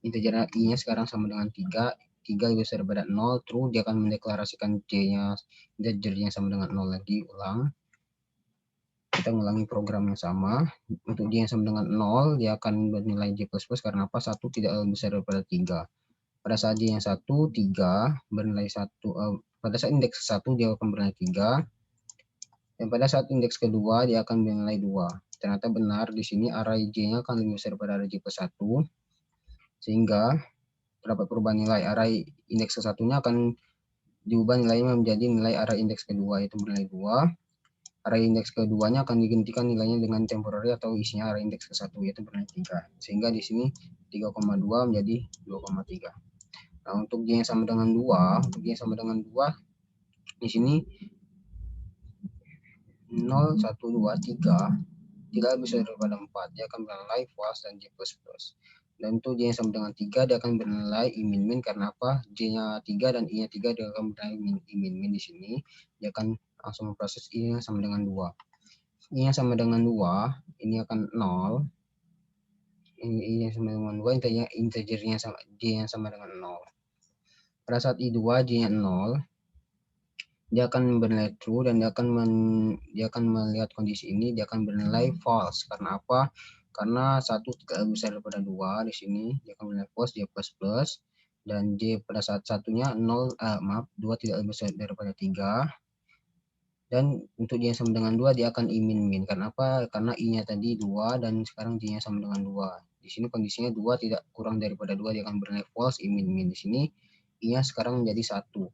integer I-nya sekarang sama dengan 3, 3 lebih besar daripada 0, true, dia akan mendeklarasikan J-nya, integernya sama dengan 0 lagi, ulang. Kita mengulangi program yang sama. Untuk J yang sama dengan 0, dia akan bernilai J++ karena apa? 1 tidak lebih besar daripada 3. Pada saat J yang 1, 3 bernilai 1, pada saat indeks 1 dia akan bernilai 3, dan pada saat indeks kedua dia akan bernilai 2. Ternyata benar, di sini array J-nya akan lebih besar daripada array J plus 1, sehingga terdapat perubahan nilai array indeks ke-1-nya akan diubah nilainya menjadi nilai array indeks kedua, yaitu bernilai 2. Array indeks keduanya akan digantikan nilainya dengan temporary atau isinya array indeks ke-1, yaitu bernilai 3. Sehingga di sini 3,2 menjadi 2,3. Nah, untuk J yang sama dengan 2, untuk J yang sama dengan 2, di sini 0, 1, 2, 3 tidak lebih besar daripada 4. Dia akan bernilai false dan J++. Dan untuk J yang sama dengan 3, dia akan bernilai I min karena apa? J-nya 3 dan I-nya 3, dia akan bernilai I min di sini. Dia akan langsung memproses I yang sama dengan 2. I yang sama dengan 2, ini akan 0. I yang sama dengan 2, integernya sama, J yang sama dengan 0. Pada saat I2, J-nya 0, dia akan bernilai true dan dia akan melihat kondisi ini, dia akan bernilai false. Karena apa? Karena 1 tidak lebih besar daripada 2 di sini, dia akan bernilai false, dia plus. dan J pada saat satunya 2 tidak lebih besar daripada 3, dan untuk J yang sama dengan 2 dia akan I-min. Kenapa? Karena I-nya tadi 2 dan sekarang J-nya sama dengan 2. Di sini kondisinya 2 tidak kurang daripada 2, dia akan bernilai false, I-min. Di sini I-nya sekarang menjadi 1.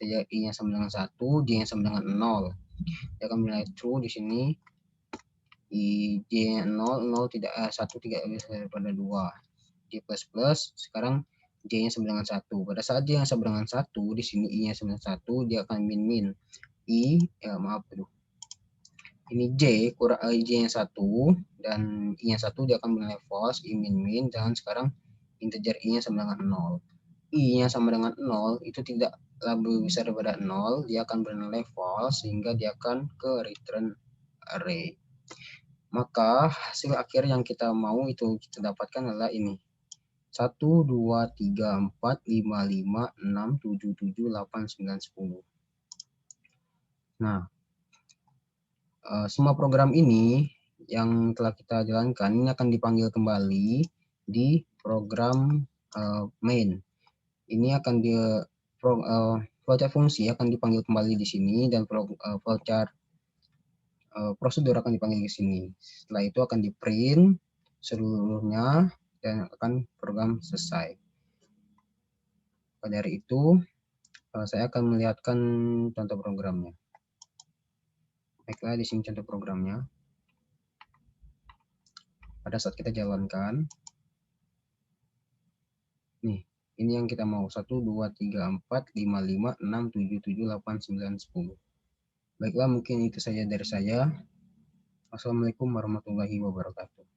I-nya sama dengan 1, J-nya sama dengan 0. Dia akan bernilai true di sini. J-nya 0, 1 tidak lebih besar daripada 2. J++, sekarang J-nya sama dengan 1. Pada saat J yang sama dengan 1, di sini I-nya sama dengan 1, dia akan min-min. Ini J kurang J-nya 1 dan I-nya 1, dia akan bernilai false, I min-min, dan sekarang integer I-nya sama dengan 0. I-nya sama dengan 0, itu tidak lebih besar daripada 0, dia akan bernilai false, sehingga dia akan ke return array. Maka hasil akhir yang kita mau itu kita dapatkan adalah ini. 1, 2, 3, 4, 5, 5, 6, 7, 7, 8, 9, 10. Nah, semua program ini yang telah kita jalankan ini akan dipanggil kembali di program main. Ini akan flowchart fungsi akan dipanggil kembali di sini, dan flowchart prosedur akan dipanggil di sini. Setelah itu akan di print seluruhnya dan akan program selesai. Pada dari itu saya akan melihatkan contoh programnya. Baiklah, di sini contoh programnya. Pada saat kita jalankan, nih, ini yang kita mau. 1, 2, 3, 4, 5, 5, 6, 7, 7, 8, 9, 10. Baiklah, mungkin itu saja dari saya. Wassalamualaikum warahmatullahi wabarakatuh.